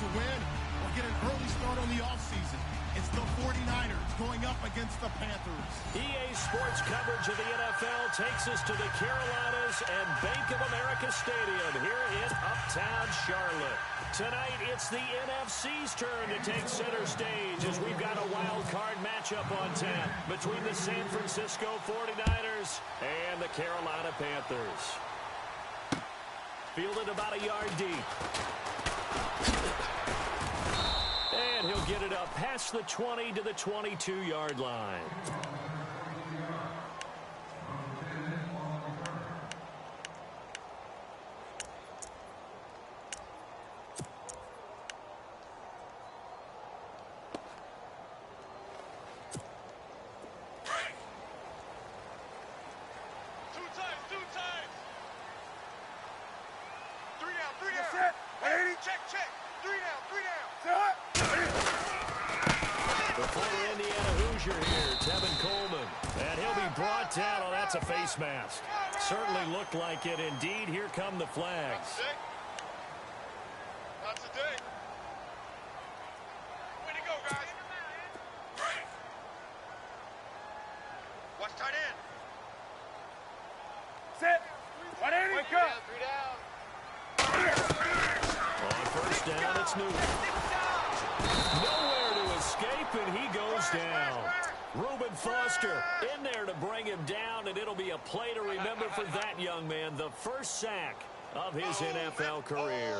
to win or get an early start on the offseason. It's the 49ers going up against the Panthers. EA Sports coverage of the NFL takes us to the Carolinas and Bank of America Stadium here in Uptown Charlotte. Tonight, it's the NFC's turn to take center stage as we've got a wild card matchup on tap between the San Francisco 49ers and the Carolina Panthers. Fielded about a yard deep. And he'll get it up past the 20 to the 22-yard line. Down. Oh, that's a face mask. Certainly looked like it. Indeed, here come the flags. That's the day. Way to go, guys. Watch tight end. Sit. 180. Wake up. 3 down. On first down, it's Newton. Nowhere to escape, and he goes down. Reuben Foster in there to bring him down, and it'll be a play to remember for that young man. The first sack of his NFL career.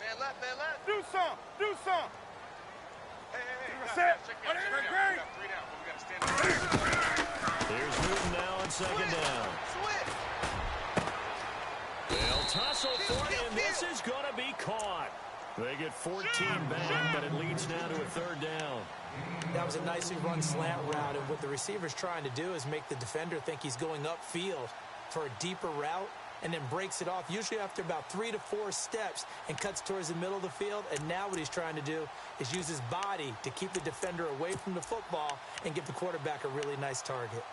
Man left, man left. Do some. Do some. Hey. Set. We got 3 down. We got to stand up. Here's Newton now on second down. They'll tussle for it, and this is going to be caught. They get 14 back, but it leads now to a third down. That was a nicely run slant route, and what the receiver's trying to do is make the defender think he's going upfield for a deeper route, and then breaks it off, usually after about 3 to 4 steps, and cuts towards the middle of the field. And now what he's trying to do is use his body to keep the defender away from the football and give the quarterback a really nice target.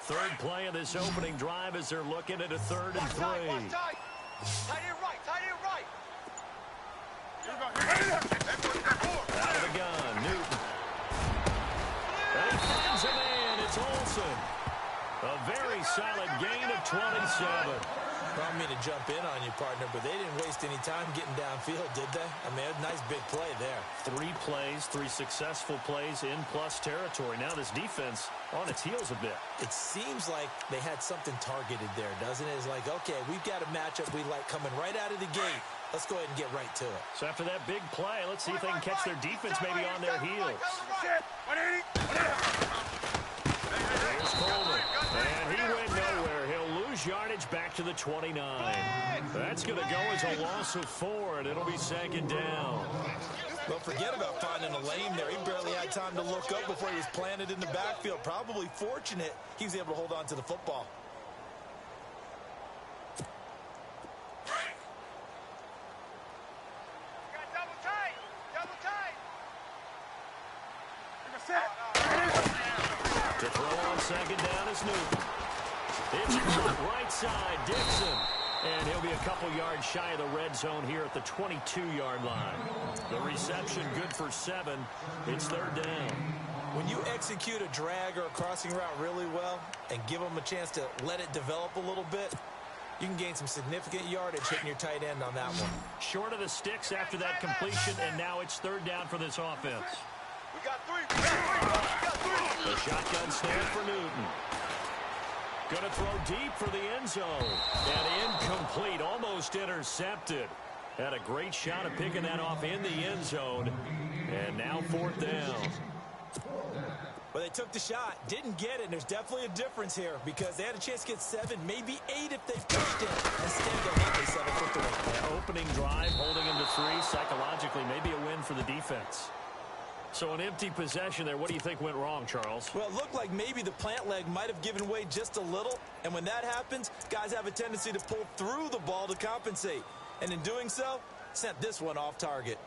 Third play of this opening drive as they're looking at a 3rd and 3. Tight end right. Out of the gun, Newton. And he finds a man. It's Olsen. A very solid gain of 27. I don't mean to jump in on you, partner, but they didn't waste any time getting downfield, did they? I mean, a nice big play there. 3 plays, 3 successful plays in plus territory. Now this defense on its heels a bit. It seems like they had something targeted there, doesn't it? It's like, okay, we've got a matchup we like coming right out of the gate. Let's go ahead and get right to it. So after that big play, let's see if they can catch their defense maybe on their heels. Here's Coleman, and he went nowhere. He'll lose yardage back to the 29. That's going to go as a loss of 4, and it'll be 2nd down. Well, forget about finding a lane there. He barely had time to look up before he was planted in the backfield. Probably fortunate he was able to hold on to the football. To throw on 2nd down is Newton. It's caught right side, Dixon. And he'll be a couple yards shy of the red zone here at the 22-yard line. The reception good for 7. It's 3rd down. When you execute a drag or a crossing route really well and give them a chance to let it develop a little bit, you can gain some significant yardage hitting your tight end on that one. Short of the sticks after that completion, and now it's 3rd down for this offense. We got 3. The shotgun snap for Newton. Going to throw deep for the end zone. And incomplete, almost intercepted. Had a great shot at picking that off in the end zone. And now 4th down. Well, they took the shot, didn't get it, and there's definitely a difference here because they had a chance to get 7, maybe 8 if they pushed it. Instead, they settled for 3. Opening drive, holding him to 3. Psychologically, maybe a win for the defense. So an empty possession there. What do you think went wrong, Charles? Well, it looked like maybe the plant leg might have given way just a little. And when that happens, guys have a tendency to pull through the ball to compensate. And in doing so, sent this one off target.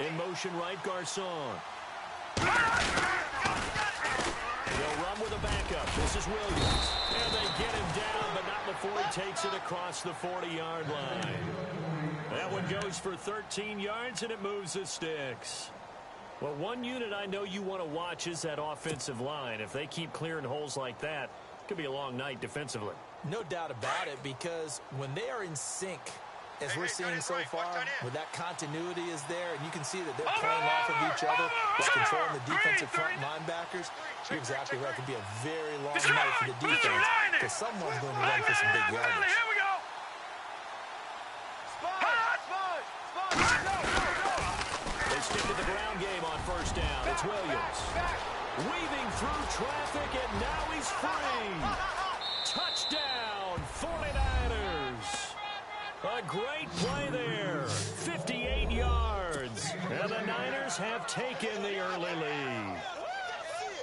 In motion right, Garçon. They'll run with a backup. This is Williams. And they get him down, but not before he takes it across the 40-yard line. That one goes for 13 yards, and it moves the sticks. Well, one unit I know you want to watch is that offensive line. If they keep clearing holes like that, it could be a long night defensively. No doubt about it, because when they are in sync, as we're seeing so far, where that continuity is there, and you can see that they're playing off of each other while controlling the defensive front linebackers, you're exactly right. It could be a very long night for the defense, because someone's going to run for some big yardage. Here we go. They stick with the ground game on first down. It's Williams. Weaving through traffic, and now he's free. Touchdown, 49ers. A great play there. 58 yards. And the Niners have taken the early lead.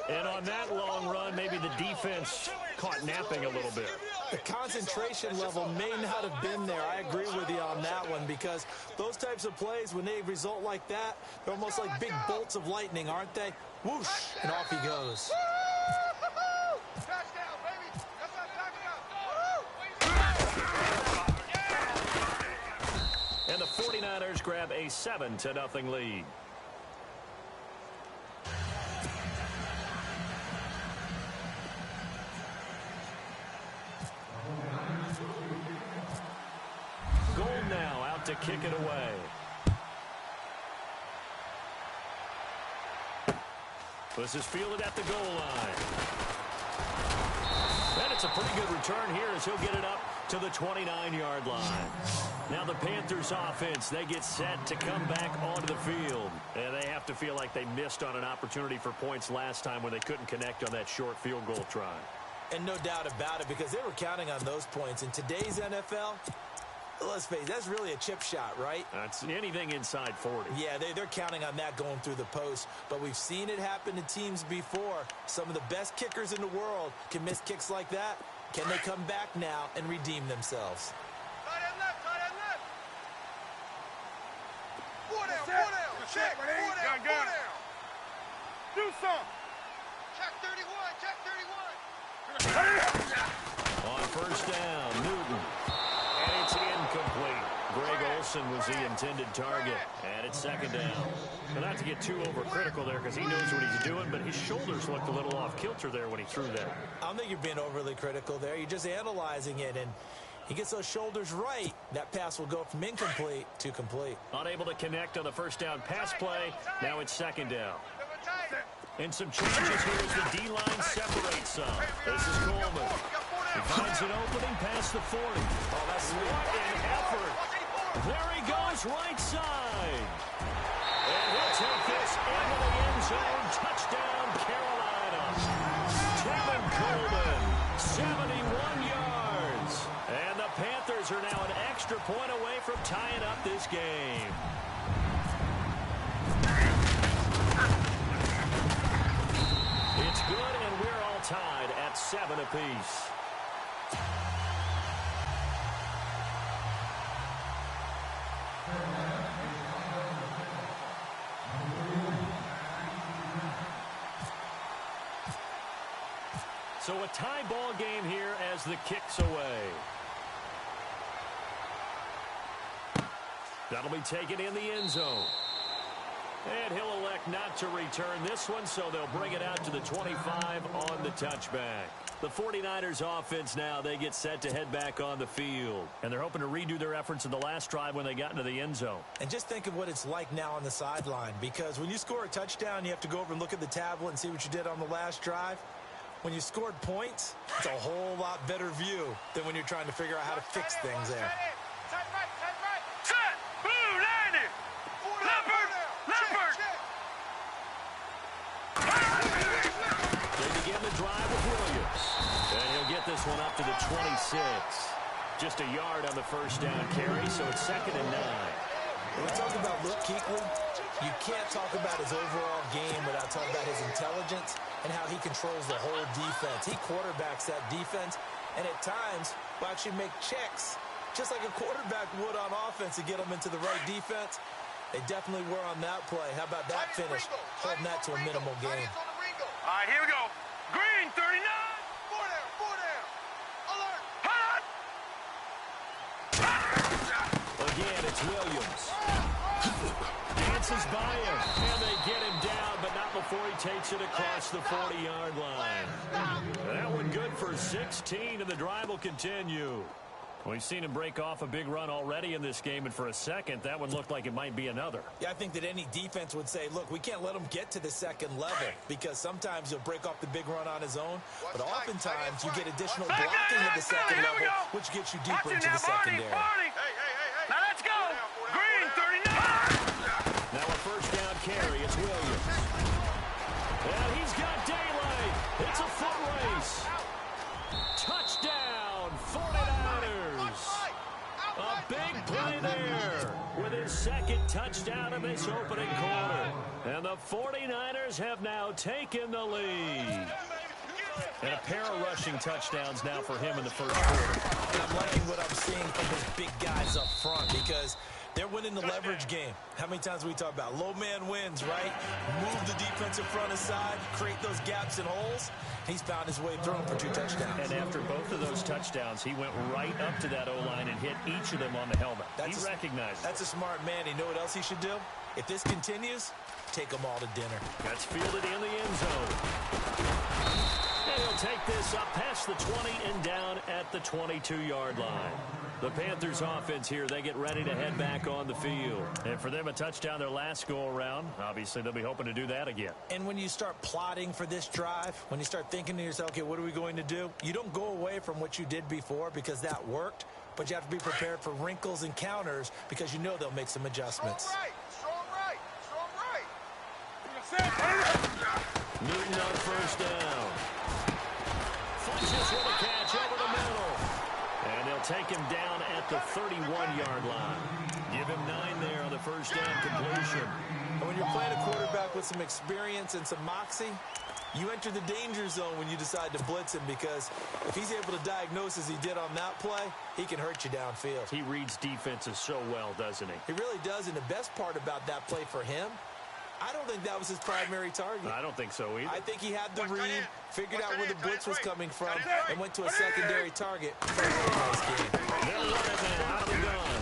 And on that long run, maybe the defense caught napping a little bit. The concentration level may not have been there. I agree with you on that one, because those types of plays, when they result like that, they're almost like big bolts of lightning, aren't they? Whoosh, and off he goes. Touchdown, baby. That's what I'm talking about. And the 49ers grab a 7-0 lead. Gold now out to kick it away. This is fielded at the goal line. And it's a pretty good return here as he'll get it up to the 29-yard line. Now the Panthers offense, they get set to come back onto the field. And they have to feel like they missed on an opportunity for points last time when they couldn't connect on that short field goal try. And no doubt about it, because they were counting on those points. In today's NFL, let's face it, that's really a chip shot, right? That's anything inside 40. Yeah, they're counting on that going through the post. But we've seen it happen to teams before. Some of the best kickers in the world can miss kicks like that. Can they come back now and redeem themselves? Tight end left, tight end left. Four down, check, four down. Do some. Check 31, check 31. On first down, Newton. And it's incomplete. Greg Olsen was the intended target. And it's second down. Now, not to get too overcritical there, because he knows what he's doing, but his shoulders looked a little off kilter there when he threw that. I don't think you're being overly critical there. You're just analyzing it, and he gets those shoulders right. That pass will go from incomplete to complete. Unable to connect on the first down pass play. Now it's second down. And some changes here as the D-line separates some. This is Coleman. He finds an opening past the 40. Oh, that's sweet. What an effort. There he goes right side. And he'll take this into the end zone. Touchdown, Carolina. Tevin Coleman, 71 yards. And the Panthers are now an extra point away from tying up this game. It's good, and we're all tied at 7 apiece. So a tie ball game here as the kick's away. That'll be taken in the end zone. And he'll elect not to return this one, so they'll bring it out to the 25 on the touchback. The 49ers offense now, they get set to head back on the field. And they're hoping to redo their efforts in the last drive when they got into the end zone. And just think of what it's like now on the sideline, because when you score a touchdown, you have to go over and look at the tablet and see what you did on the last drive. When you scored points, it's a whole lot better view than when you're trying to figure out how to fix things there. Tight right. Set. Blue, landing. Leopard. They begin the drive with Williams. And he'll get this one up to the 26. Just a yard on the first down carry, so it's 2nd and 9. When we talk about Luke Kuechly, you can't talk about his overall game without talking about his intelligence and how he controls the whole defense. He quarterbacks that defense, and at times will actually make checks, just like a quarterback would on offense, to get them into the right defense. They definitely were on that play. How about that finish? Holding that to a minimal gain. All right, here we go. Green, 39. Four down. Alert. Hot. Again, it's Williams. Dances by him, and they get him down, but not before he takes it across the 40-yard line. That one good for 16, and the drive will continue. We've seen him break off a big run already in this game, and for a second, that one looked like it might be another. Yeah, I think that any defense would say, look, we can't let him get to the second level, because sometimes he'll break off the big run on his own, but oftentimes you get additional blocking at the second level, which gets you deeper into the secondary. Hey. Now let's go. Green, 39. Now a first down carry. It's Williams. And he's got daylight. It's a foot race. Touchdown, 49ers. A big play there with his second touchdown of this opening quarter. And the 49ers have now taken the lead. And a pair of rushing touchdowns now for him in the first quarter. And I'm liking what I'm seeing from his big guys up front because they're winning the leverage game. How many times we talk about low man wins, right? Move the defensive front aside, create those gaps and holes. He's found his way through them for 2 touchdowns. And after both of those touchdowns, he went right up to that O-line and hit each of them on the helmet. He recognized it. That's a smart man. You know what else he should do? If this continues, take them all to dinner. That's fielded in the end zone. And he'll take this up past the 20 and down at the 22-yard line. The Panthers offense here, they get ready to head back on the field. And for them, a touchdown their last go-around. Obviously, they'll be hoping to do that again. And when you start plotting for this drive, when you start thinking to yourself, okay, what are we going to do? You don't go away from what you did before because that worked, but you have to be prepared for wrinkles and counters because you know they'll make some adjustments. Strong right. Newton on first down. Fletcher's with a catch over the middle. And they'll take him down at the 31-yard line. Give him 9 there on the first down completion. And when you're playing a quarterback with some experience and some moxie, you enter the danger zone when you decide to blitz him because if he's able to diagnose as he did on that play, he can hurt you downfield. He reads defenses so well, doesn't he? He really does, and the best part about that play for him, I don't think that was his primary target. I don't think so either. I think he had the read, figured out where the blitz was coming from, and went to a secondary target for a really nice game. They'll run it now out of the gun.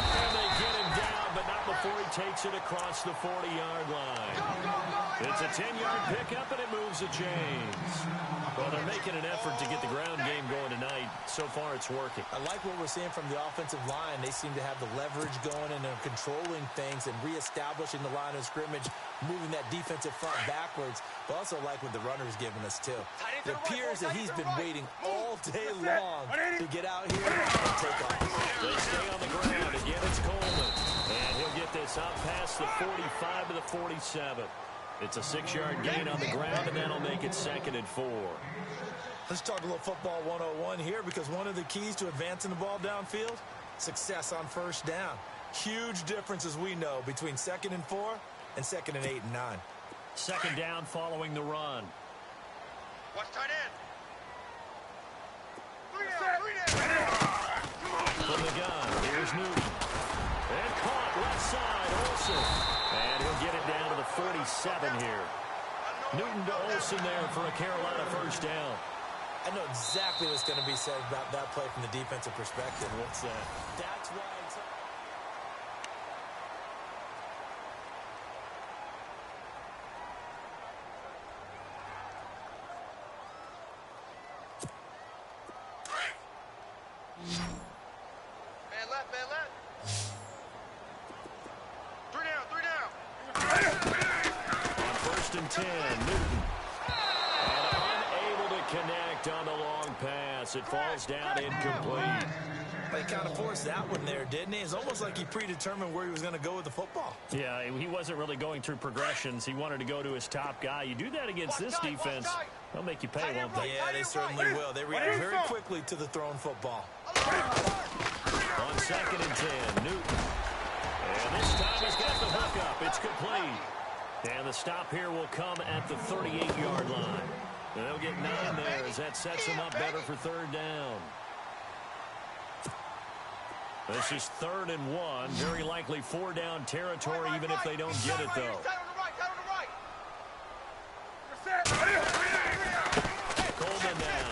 And they get him down, but not before he takes it across the 40-yard line. It's a 10-yard pickup, and it moves the chains. Well, they're making an effort to get the ground game going tonight. So far, it's working. I like what we're seeing from the offensive line. They seem to have the leverage going, and they're controlling things and reestablishing the line of scrimmage, moving that defensive front backwards. But also like what the runner's giving us, too. It appears that he's been waiting all day long to get out here and take off. They stay on the ground. Again, it's Coleman. And he'll get this up past the 45 to the 47. It's a 6-yard gain on the ground, and that'll make it 2nd and 4. Let's talk a little football 101 here because one of the keys to advancing the ball downfield, success on first down. Huge difference, as we know, between 2nd and 4 and 2nd and 8 and 9. 2nd down following the run. Watch tight end. 3 down. From the gun, here's Newton. And caught left side, Olsen. And he'll get it down to the 47 here. Newton to Olsen there for a Carolina first down. I know exactly what's going to be said about that play from the defensive perspective. What's that? That's why Man left. 3 down. On 1st and 10, Newton. And unable to connect on the long pass. It falls down incomplete. They kind of forced that one there, didn't he? It's almost like he predetermined where he was going to go with the football. Yeah, he wasn't really going through progressions. He wanted to go to his top guy. You do that against this defense, they'll make you pay, won't they? Yeah, they certainly will. They react very quickly to the thrown football. On 2nd and 10, Newton. And this time he's got the hook up. It's complete. And the stop here will come at the 38-yard line. And they'll get 9 there as that sets them up better for 3rd down. This is 3rd and 1. Very likely 4-down territory, even if they don't get it, though. Coleman now.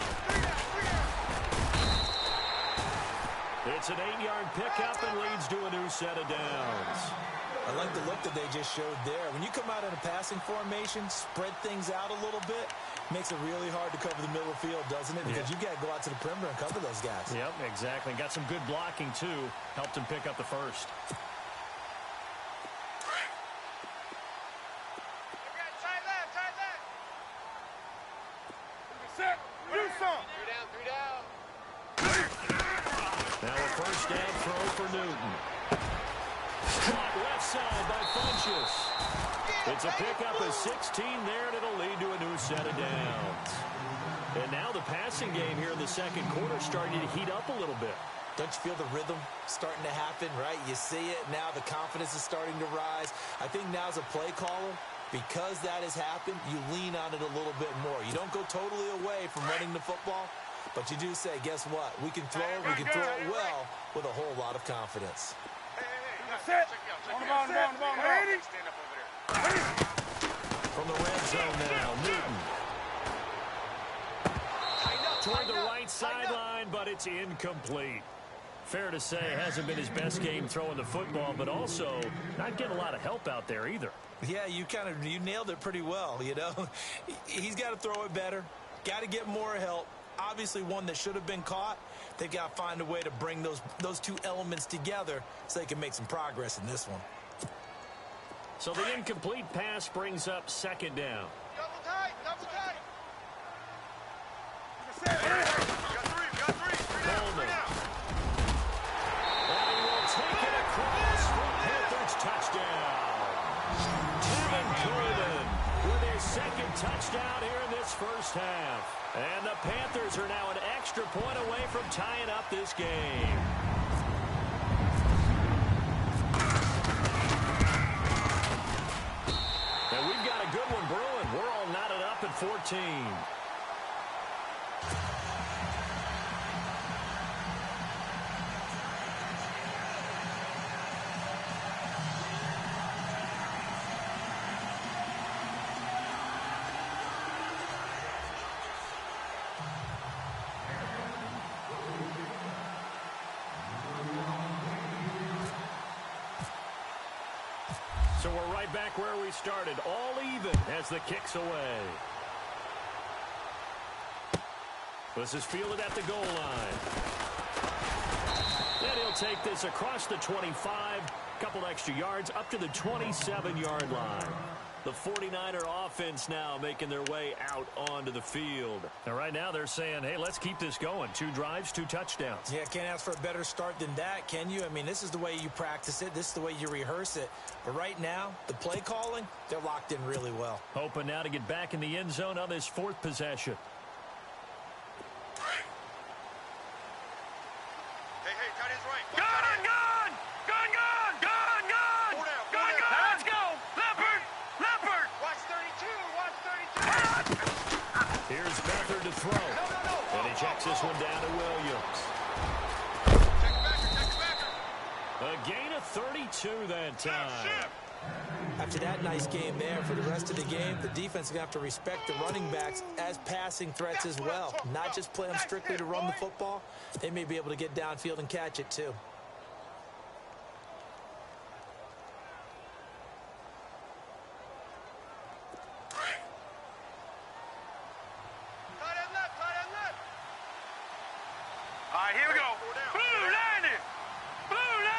It's an 8-yard pickup and leads to a new set of downs. I like the look that they just showed there. When you come out in a passing formation, spread things out a little bit, makes it really hard to cover the middle of the field, doesn't it? Because you got to go out to the perimeter and cover those guys. Yep, exactly. Got some good blocking, too. Helped him pick up the first. Now a first down throw for Newton. Caught left side by Funchess. It's a pickup of 16 there, and it'll lead to a new set of downs. And now the passing game here in the second quarter starting to heat up a little bit. Don't you feel the rhythm starting to happen, right? You see it now. The confidence is starting to rise. I think now as a play caller, because that has happened, you lean on it a little bit more. You don't go totally away from running the football, but you do say, guess what? We can throw it. We can throw it well with a whole lot of confidence. Set. On the ball. Stand up over there. From the red zone now, Newton. Toward the right sideline, but it's incomplete. Fair to say, hasn't been his best game throwing the football, but also not getting a lot of help out there either. Yeah, you nailed it pretty well, you know. He's got to throw it better. Got to get more help. Obviously one that should have been caught. They've got to find a way to bring those two elements together so they can make some progress in this one. So the incomplete pass brings up 2nd down. Double tight. We got three. Coleman. And he will take it across for Panthers touchdown. Kevin Coleman with his 2nd touchdown here in this first half. And the Panthers are now an extra point away from tying up this game. And we've got a good one brewing. We're all knotted up at 14. So we're right back where we started, all even as the kick's away. This is fielded at the goal line. And he'll take this across the 25, couple extra yards up to the 27-yard line. The 49er offense now making their way out onto the field. And right now they're saying, hey, let's keep this going. 2 drives, 2 touchdowns. Yeah, can't ask for a better start than that, can you? I mean, this is the way you practice it. This is the way you rehearse it. But right now, the play calling, they're locked in really well. Hoping now to get back in the end zone on this 4th possession. Hey, tight end's right. Gun! Let's go! Leopard! Watch 32. Here's Beathard to throw. And he checks this one down to Williams. Check it back. A gain of 32 that time. After that nice game there, for the rest of the game, the defense is going to have to respect the running backs as passing threats as well. Not just play them strictly to run the football. They may be able to get downfield and catch it too. All right, here we go. Blue landing.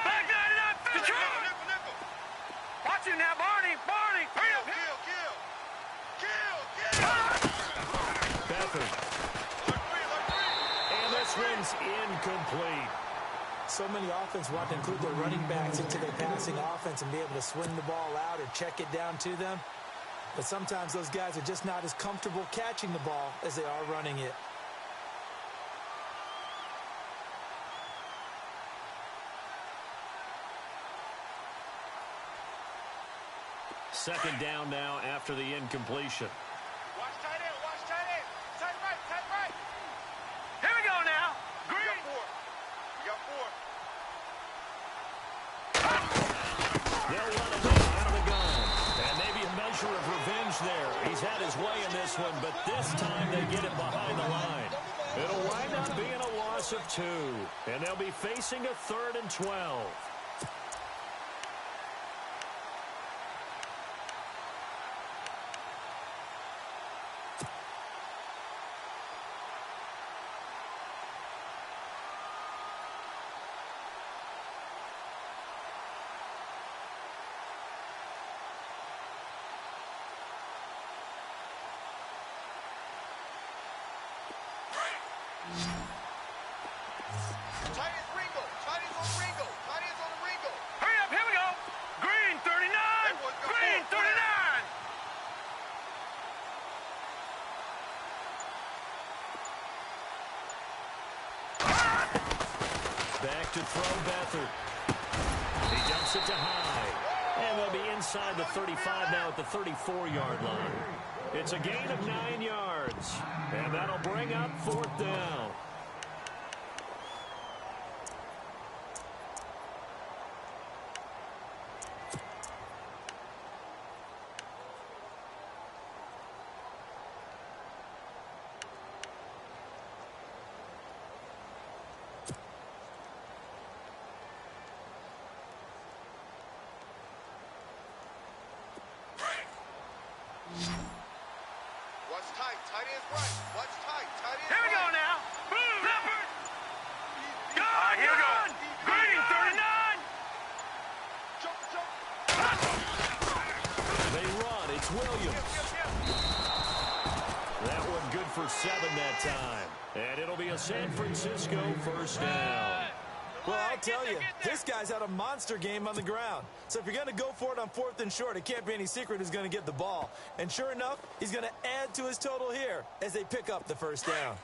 Back 99. Control. Nickel. Watch it now, Barney. Kill. Beathard. And this one's incomplete. So many offense want to include their running backs into their passing offense and be able to swing the ball out or check it down to them. But sometimes those guys are just not as comfortable catching the ball as they are running it. Second down now after the incompletion. Watch tight end. Tight right. Here we go now. Green. We got four. He's had his way in this one, but this time they get it behind the line. It'll wind up being a loss of 2, and they'll be facing a 3rd and 12. Tight ends Ringo. Tight ends on Ringo. Tight ends on the Ringo. Hurry up, here we go. Green 39. Green 39. Back to throw Beathard. He dumps it to Hyde. And they'll be inside the 35 now at the 34-yard line. It's a gain of 9 yards. And that'll bring up 4th down. Watch tight. Tight ends right. Watch tight. Tight ends Here we go right. now. Boom, Leopard. Here we go. Green 39. Jump, jump. They run. It's Williams. That one good for 7 that time. And it'll be a San Francisco 1st down. Well, I'll tell you, this guy's had a monster game on the ground. So if you're going to go for it on 4th and short, it can't be any secret who's going to get the ball. And sure enough, he's going to add to his total here as they pick up the 1st down.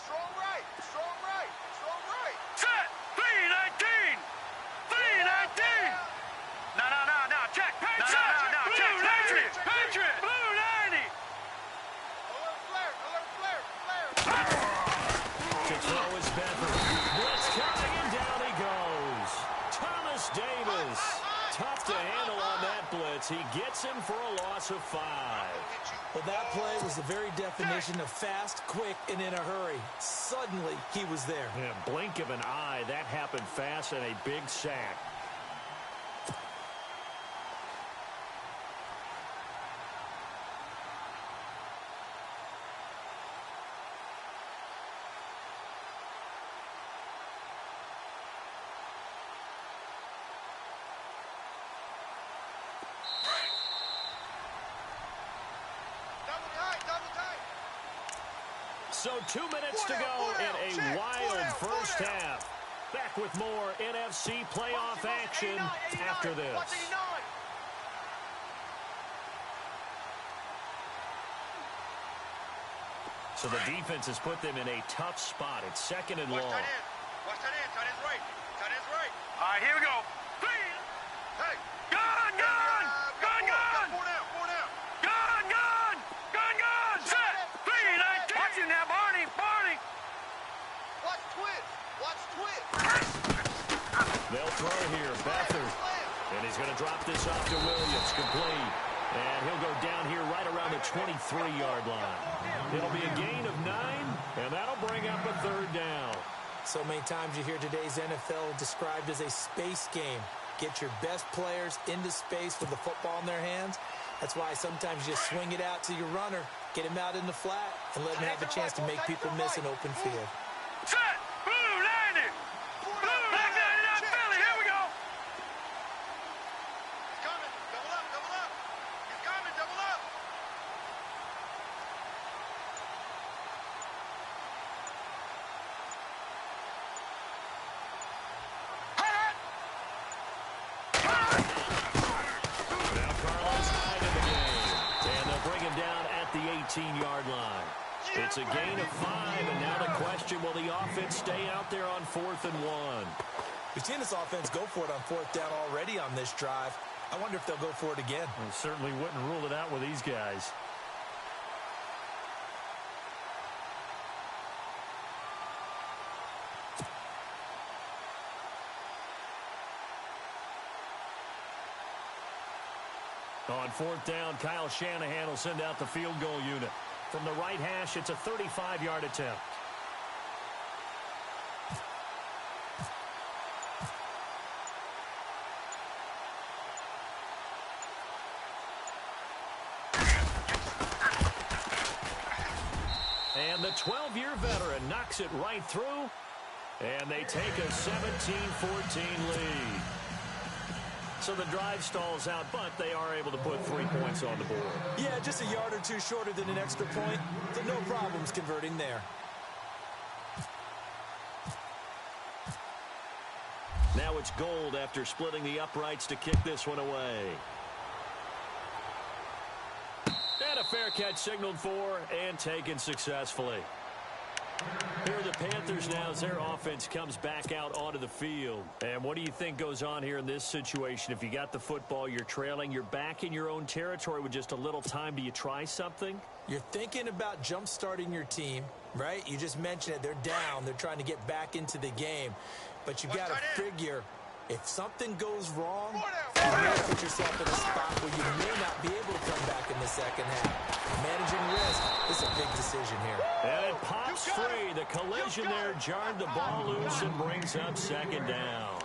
Strong right. Strong right. Strong right. Set. 319. 319. No. Check. No. Check. Patriot. Blue 90. Alert flare. Alert flare. Flare. To throw is Beathard. Blitz coming, and down he goes. Thomas Davis. Tough to handle on that blitz. He gets him for a loss of 5. Well, that play was the very definition of fast, quick, and in a hurry. Suddenly, he was there. In a blink of an eye, that happened fast, and a big sack. So 2 minutes to go in a wild first half. Back with more NFC playoff action after this. So the defense has put them in a tough spot. It's 2nd and long. Watch tight end. Tight end's right. Tight end's right. All right, here we go. Hey. Gun. Set. 319. Watch him now, Barney. Watch twist. Watch twist. They'll throw here. Beathard. And he's going to drop this off to Williams. Complete. And he'll go down here right around the 23-yard line. It'll be a gain of 9, and that'll bring up a 3rd down. So many times you hear today's NFL described as a space game. Get your best players into space with the football in their hands. That's why sometimes you swing it out to your runner, get him out in the flat, and let him have the chance to make people miss an open field. Set. Blue 90. Black 99 Philly. Here we go. He's coming. Double up. He's coming. Double up. Now Carlos Hyde in the game. And they'll bring him down at the 18-yard line. It's a gain of 5, and now the question, will the offense stay out there on 4th and 1? We've seen this offense go for it on 4th down already on this drive. I wonder if they'll go for it again. I certainly wouldn't rule it out with these guys. On fourth down, Kyle Shanahan will send out the field goal unit. From the right hash, it's a 35-yard attempt. And the 12-year veteran knocks it right through, and they take a 17-14 lead. So the drive stalls out, but they are able to put 3 points on the board. Yeah, just a yard or two shorter than an extra point, so no problems converting there. Now it's Gold after splitting the uprights to kick this one away. And a fair catch signaled for and taken successfully. Here are the Panthers now as their offense comes back out onto the field. And what do you think goes on here in this situation? If you got the football, you're trailing, you're back in your own territory with just a little time. Do you try something? You're thinking about jump-starting your team, right? You just mentioned it. They're down. They're trying to get back into the game. But you got to figure, if something goes wrong, you may put yourself in a spot where you may not be able to come back in the second half. Managing risk is a big decision here. And it pops free. The collision there jarred the ball loose and brings up second down.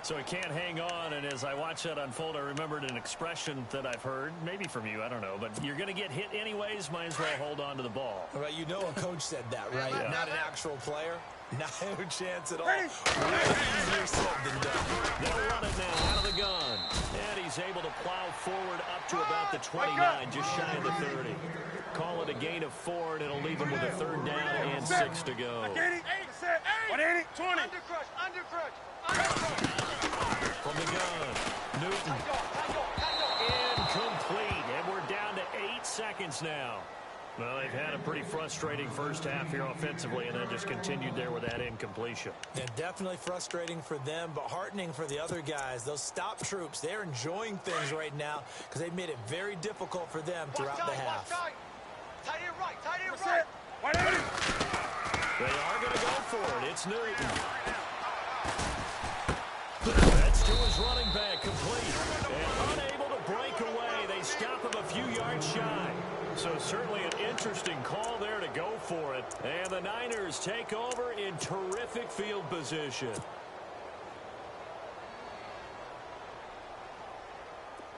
So he can't hang on, and as I watch that unfold, I remembered an expression that I've heard, maybe from you, I don't know, but you're going to get hit anyways, might as well hold on to the ball. Right, you know a coach said that, right? Yeah. Not an actual player. No chance at all. Way easier said than done. They'll run it now out of the gun. And he's able to plow forward up to about the 29, just shy of the 30. Call it a gain of 4, and it'll leave him with a third down and 6 to go. 180, 20. From the gun, Newton. Incomplete, and we're down to 8 seconds now. Well, they've had a pretty frustrating first half here offensively, and then just continued there with that incompletion. Yeah, definitely frustrating for them, but heartening for the other guys. Those stop troops, they're enjoying things right now because they've made it very difficult for them throughout the half. Tight end right. They are going to go for it. It's Newton. That's to his running back, complete. And unable to break away. They stop him a few yards shy. So certainly an interesting call there to go for it. And the Niners take over in terrific field position.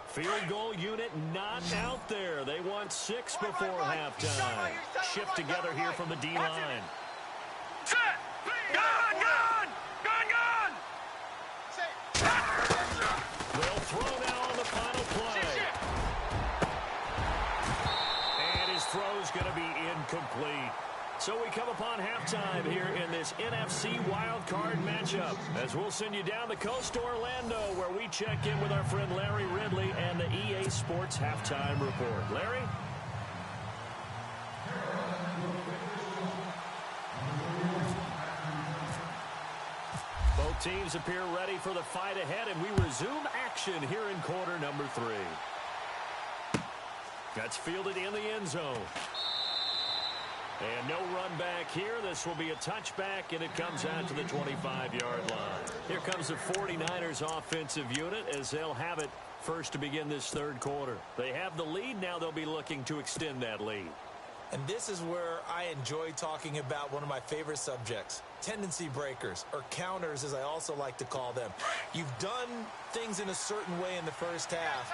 Field goal unit not out there. They want 6 before halftime. Shift together here from the D-line. Set! Gun! They'll throw now on the final play. And his throw's going to be incomplete. So we come upon halftime here in this NFC Wildcard matchup, as we'll send you down the coast to Orlando, where we check in with our friend Larry Ridley and the EA Sports Halftime Report. Larry? Both teams appear ready for the fight ahead, and we resume action here in quarter number 3. That's fielded in the end zone. And no run back here. This will be a touchback, and it comes out to the 25-yard line. Here comes the 49ers offensive unit as they'll have it first to begin this third quarter. They have the lead. Now they'll be looking to extend that lead. And this is where I enjoy talking about one of my favorite subjects, tendency breakers, or counters as I also like to call them. You've done things in a certain way in the first half,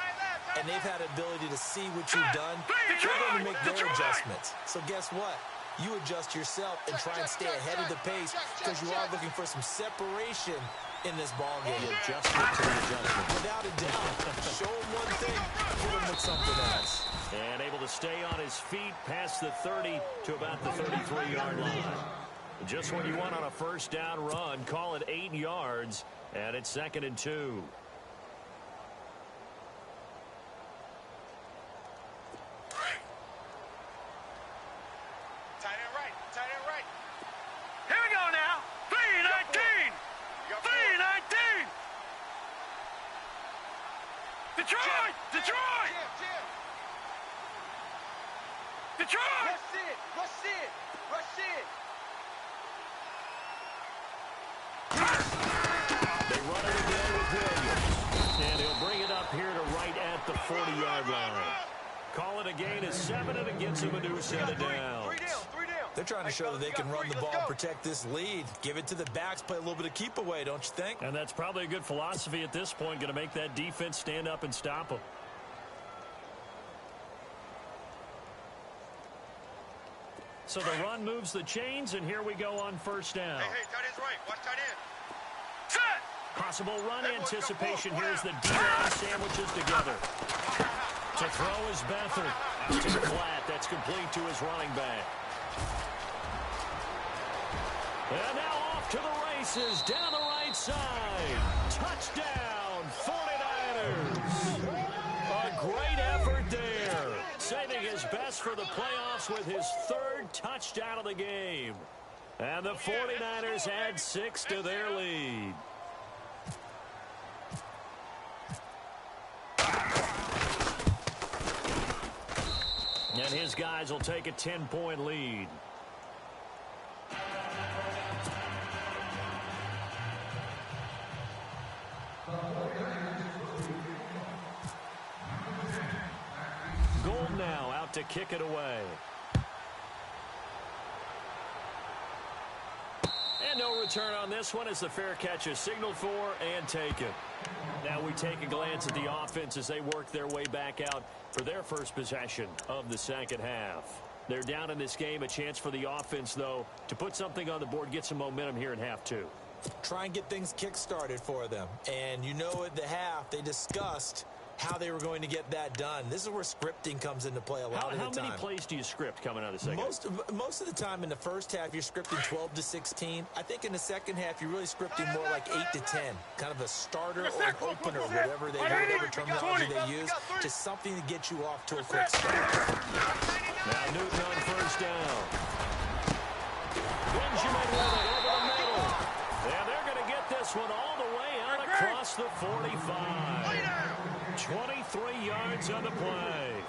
and they've had the ability to see what you've done. They're going to make their adjustments. So guess what? You adjust yourself and try and stay ahead of the pace because you are looking for some separation in this ball game. The adjustment to the adjustment. Without a doubt. Show him one thing, hit him with something else. And able to stay on his feet past the 30 to about the 33-yard line. Just what you want on a first down run. Call it 8 yards, and it's 2nd and 2. Tight end right. Here we go now. 3-19. Detroit! Rush it. They run it again with Williams. And he'll bring it up here to right at the 3-yard line. Call it a gain of 7, and it gets him a new set of downs. 3 down, 3 down. They're trying to show that they can run the ball and protect this lead. Give it to the backs, play a little bit of keep away, don't you think? And that's probably a good philosophy at this point, going to make that defense stand up and stop them. So the run moves the chains, and here we go on first down. Hey, tight end's right. Watch tight end. Set. Possible run anticipation here as the D-line sandwiches together. To throw is Beathard. To the flat. That's complete to his running back. And now off to the races down the right side. Touchdown, 49ers. A great effort there. Saving his best for the playoffs with his 3rd touchdown of the game. And the 49ers add 6 to their lead. And his guys will take a 10-point lead. Gold now out to kick it away. And no return on this one as the fair catch is signaled for and taken. Now we take a glance at the offense as they work their way back out for their first possession of the second half. They're down in this game. A chance for the offense, though, to put something on the board, get some momentum here in half 2. Try and get things kick-started for them. And you know at the half, they discussed how they were going to get that done. This is where scripting comes into play a lot of the time. How many plays do you script coming out of the second? Most of the time in the first half, you're scripting 12 to 16. I think in the second half, you're really scripting more like 8 to 10. Kind of a starter or an opener, whatever terminology they use. Just something to get you off to a quick start. Now Newton on first down. Benjamin with it over the middle. And they're going to get this one all the way out across the 45. 23 yards on the play.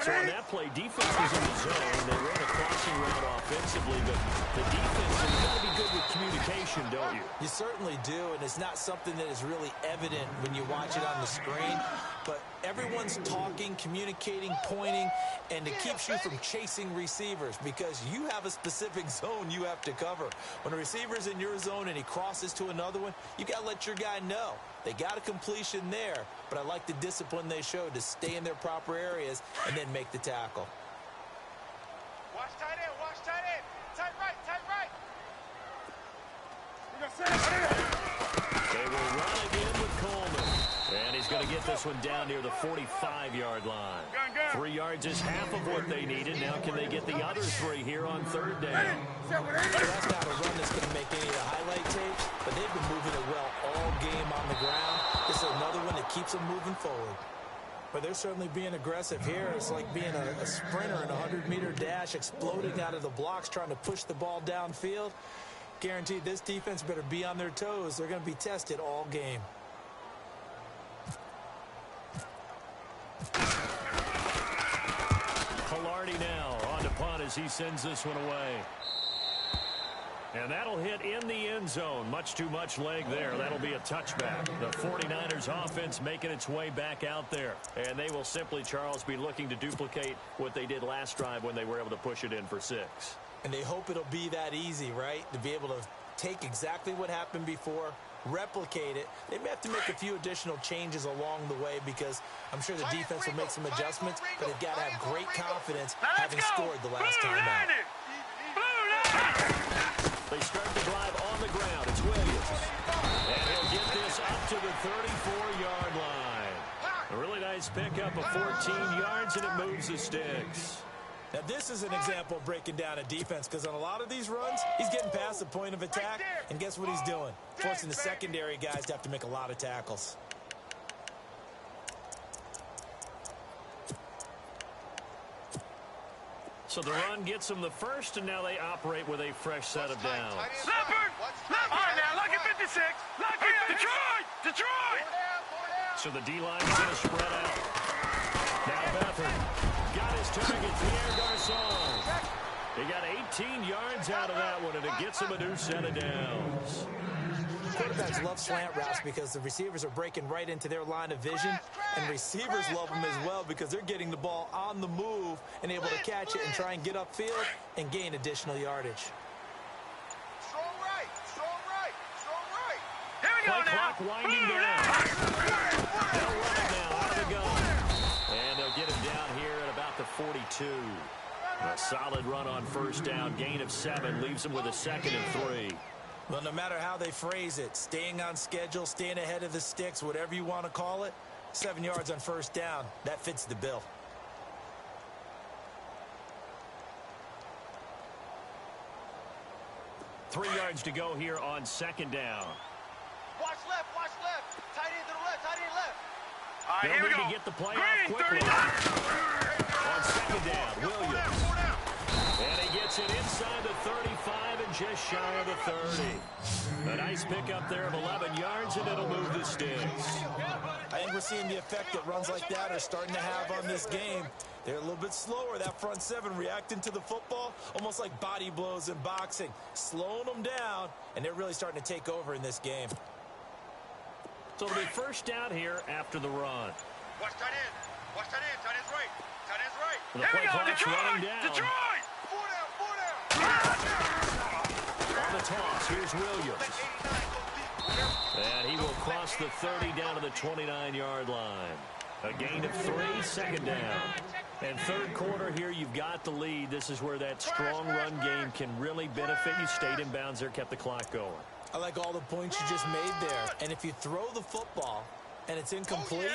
So on that play, defense was in the zone. They ran a crossing route offensively, but the defense, you've got to be good with communication, don't you? You certainly do, and it's not something that is really evident when you watch it on the screen. But everyone's talking, communicating, pointing, and it keeps you from chasing receivers because you have a specific zone you have to cover. When a receiver's in your zone and he crosses to another one, you got to let your guy know. They got a completion there, but I like the discipline they showed to stay in their proper areas and then make the tackle. Watch tight end, watch tight end. Tight right, tight right. They will run again with Coleman. And he's going to get this one down near the 45-yard line. 3 yards is half of what they needed. Now can they get the other 3 here on 3rd down? Well, that's not a run that's going to make any of the highlight tapes, but they've been moving it well all game on the ground. This is another one that keeps them moving forward. But they're certainly being aggressive here. It's like being a sprinter in a 100-meter dash, exploding out of the blocks, trying to push the ball downfield. Guaranteed this defense better be on their toes. They're going to be tested all game. Pilardi now on to punt as he sends this one away. And that'll hit in the end zone. Much too much leg there. That'll be a touchback. The 49ers offense making its way back out there. And they will simply, Charles, be looking to duplicate what they did last drive when they were able to push it in for 6. And they hope it'll be that easy, right? To be able to take exactly what happened before, replicate it. They may have to make a few additional changes along the way because I'm sure the defense will make some adjustments, but they've got to have great confidence having scored the last time out. They start the drive on the ground. It's Williams. And he'll get this up to the 34-yard line. A really nice pickup of 14 yards, and it moves the sticks. Now, this is an example of breaking down a defense because on a lot of these runs, he's getting past the point of attack, and guess what he's doing? Forcing the secondary guys to have to make a lot of tackles. So the run gets them the first, and now they operate with a fresh set of downs. Leopard! All right, now, look at 56. Look at Detroit! Detroit! So the D-line is going to spread out. Now Beathard got his target, Pierre Garçon. He got 18 yards out of that one, and it gets him a new set of downs. Quarterbacks love slant routes because the receivers are breaking right into their line of vision, and receivers love them as well because they're getting the ball on the move and able to catch it and try and get upfield and gain additional yardage. Strong right. Strong right. Strong right. Here we go Play now. clock winding down. They'll run it now out of the gun. And they'll get him down here at about the 42. A solid run on first down. Gain of 7 leaves him with a 2nd and 3. Well, no matter how they phrase it, staying on schedule, staying ahead of the sticks, whatever you want to call it, 7 yards on first down, that fits the bill. Three yards to go here on 2nd down. Watch left. Watch left. Tight end to the left. Tight end left. All right, They'll here we need go. to get the play Green, off quickly. 39. On 2nd down, Williams. 4 down. And he gets it inside the 35 and just shy of the 30. A nice pickup there of 11 yards, and it'll move the sticks. I think we're seeing the effect that runs like that are starting to have on this game. They're a little bit slower, that front seven, reacting to the football, almost like body blows in boxing, slowing them down, and they're really starting to take over in this game. So it'll be first down here after the run. Watch tight end. Watch tight end. Tight end's right. Tight end's right. And the Here play we go, clock's running Detroit. down. Detroit. 4 down. 4 down. On the toss, here's Williams. 89, go deep. And he will cross the 30 down to the 29-yard line. A gain of 3, 2nd down. And third quarter here, you've got the lead. This is where that strong run game can really benefit you. Stayed in bounds there, kept the clock going. I like all the points you just made there. And if you throw the football and it's incomplete,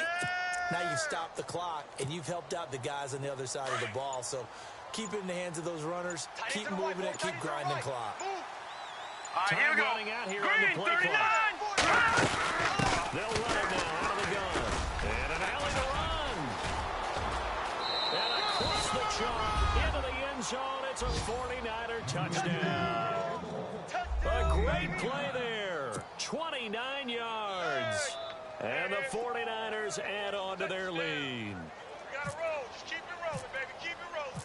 now you've stopped the clock and you've helped out the guys on the other side of the ball. So keep it in the hands of those runners. Keep moving it. Keep grinding clock. All right, here Time we go. running out here on Green, the play 39. clock. They'll run it now out of the gun. And an alley to run. And across the chalk into the end zone. It's a 49er touchdown. A great play there. 29 yards. And the 49ers add on to their lead. We got to roll. Just keep it rolling, baby. Keep it rolling.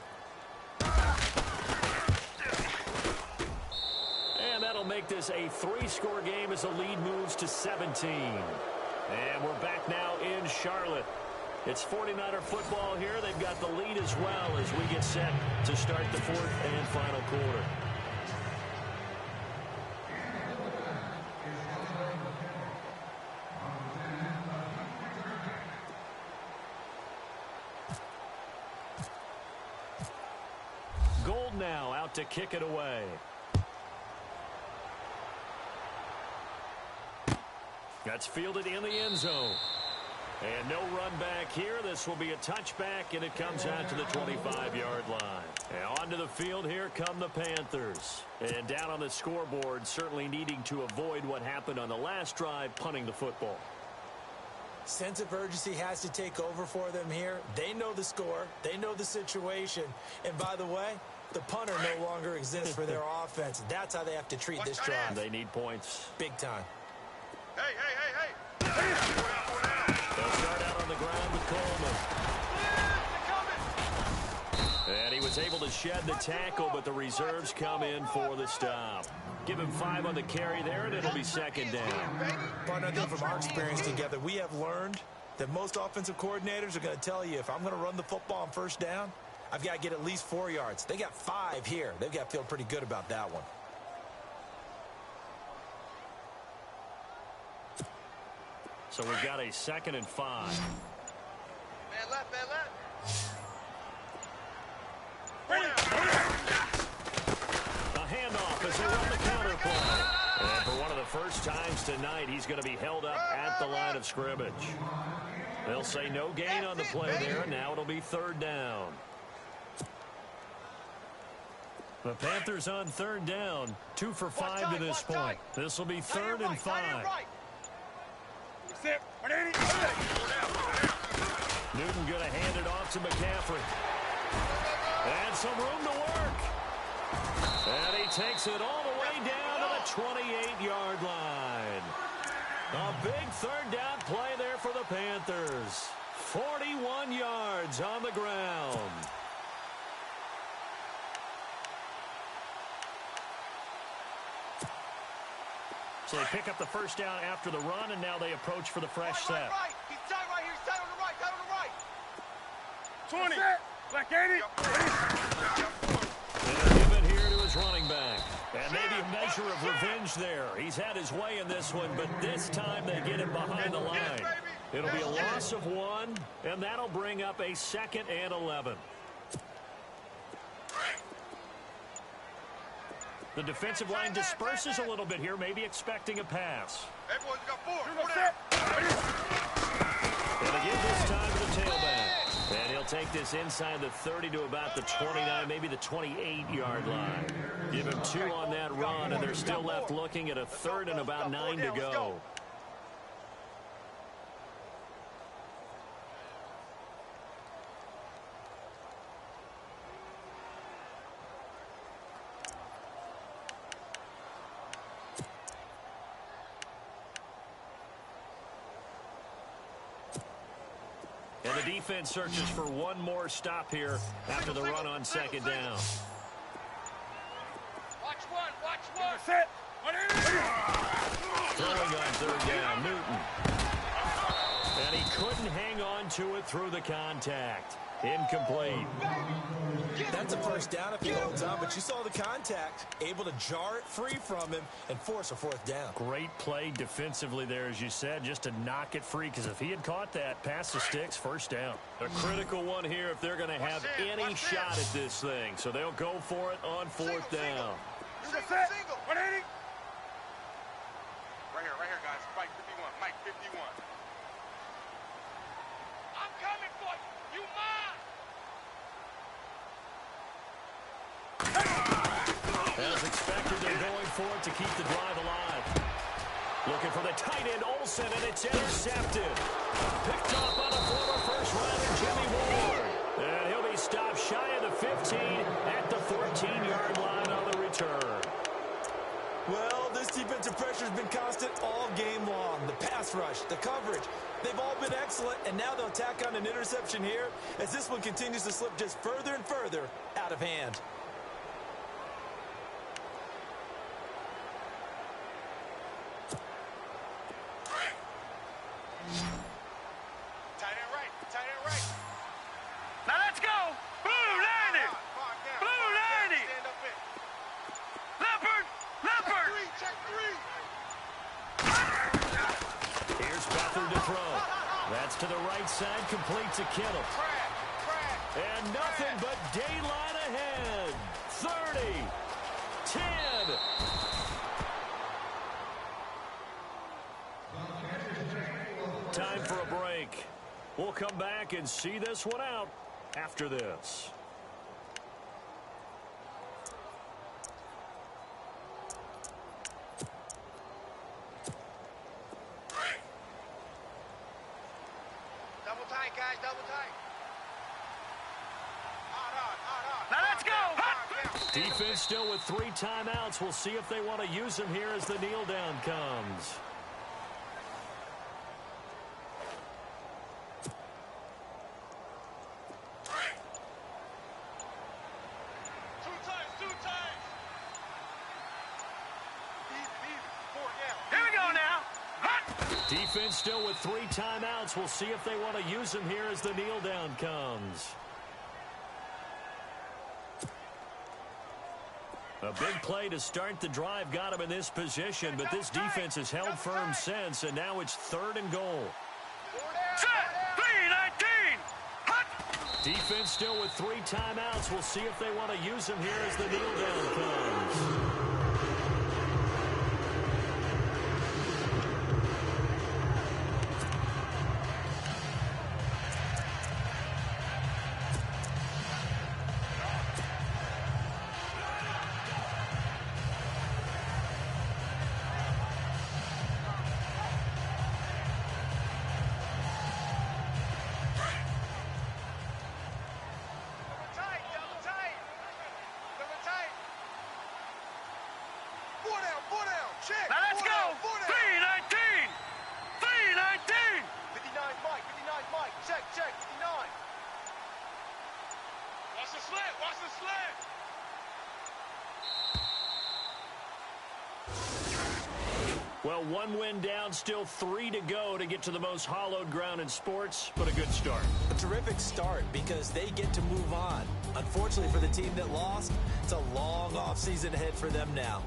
And that'll make this a 3-score game as the lead moves to 17. And we're back now in Charlotte. It's 49er football here. They've got the lead as well as we get set to start the 4th and final quarter. Gold now out to kick it away. That's fielded in the end zone. And no run back here. This will be a touchback, and it comes out to the 25-yard line. And onto the field, here come the Panthers. And down on the scoreboard, certainly needing to avoid what happened on the last drive, punting the football. Sense of urgency has to take over for them here. They know the score. They know the situation. And by the way, the punter no longer exists for their offense. That's how they have to treat this drive. They need points. Big time. Hey, hey, hey, hey. They'll start out on the ground with Coleman. And he was able to shed the tackle, but the reserves come in for the stop. Give him 5 on the carry there, and it'll be 2nd down. Partner, I think from our experience together, we have learned that most offensive coordinators are going to tell you, if I'm going to run the football on first down, I've got to get at least 4 yards. They got 5 here. They've got to feel pretty good about that one. So we've got a 2nd and 5. Man left, man left. A handoff as they run the counter play. And for one of the first times tonight, he's going to be held up at the line of scrimmage. They'll say no gain on the play there. Now it'll be 3rd down. The Panthers on 3rd down. 2 for 5 to this point. This will be 3rd and 5. Newton going to hand it off to McCaffrey. And some room to work. And he takes it all the way down to the 28-yard line. A big 3rd down play there for the Panthers. 41 yards on the ground. So they pick up the first down after the run, and now they approach for the fresh set. Right. He's tight right here. He's tight on the right. Tight on the right. 20. Black 80. And they'll give it here to his running back. And maybe a measure of revenge there. He's had his way in this one, but this time they get him behind the line. It'll be a loss of 1, and that'll bring up a 2nd and 11. The defensive line disperses a little bit here, maybe expecting a pass. Everyone's got 4. And again this time to the tailback. And he'll take this inside the 30 to about the 29, maybe the 28-yard line. Give him 2 on that run, and they're still left looking at a 3rd and about 9 to go. And the defense searches for one more stop here after the run on 2nd down. Watch one. Watch one. Set. Throwing on 3rd down, Newton. And he couldn't hang on to it through the contact. Incomplete. That's a first down if he holds on, but you saw the contact. Able to jar it free from him and force a 4th down. Great play defensively there, as you said, just to knock it free, because if he had caught that, pass the sticks, 1st down. A critical one here if they're going to have any shot at this thing. So they'll go for it on 4th down. Single. 180. Right here, guys. Mike 51. Mike 51. I'm coming for you. You mine. As expected, they're going for it to keep the drive alive. Looking for the tight end, Olsen, and it's intercepted. Picked off by the former first-rounder, Jimmy Ward. And he'll be stopped shy of the 15 at the 14-yard line on the return. Well, this defensive pressure has been constant all game long. The pass rush, the coverage, they've all been excellent, and now they'll tack on an interception here as this one continues to slip just further and further out of hand. Tight end right. Tight end right. Now let's go. Blue 90. Blue 90. Stand up in. Leopard. Leopard. Check 3. Here's Beathard to throw. That's to the right side, complete to Kittle. And nothing but daylight ahead. 30, 10. Time for a break. We'll come back and see this one out after this. Double tight, guys. Double tight. Hot. Now let's go. Defense still with 3 timeouts. We'll see if they want to use them here as the kneel down comes. Two times. Easy. 4 down. Here we go now. Hot. Defense still with 3 timeouts. We'll see if they want to use them here as the kneel down comes. A big play to start the drive got him in this position, but this defense has held firm since, and now it's 3rd and goal. Set. 3-19. Hot. Defense still with 3 timeouts. We'll see if they want to use them here as the kneel down comes. Now let's go. 3-19. 3-19. 59 Mike. Check. 59. Watch the slant. Well, one win down, still 3 to go to get to the most hallowed ground in sports, but a good start. A terrific start because they get to move on. Unfortunately for the team that lost, it's a long offseason ahead for them now.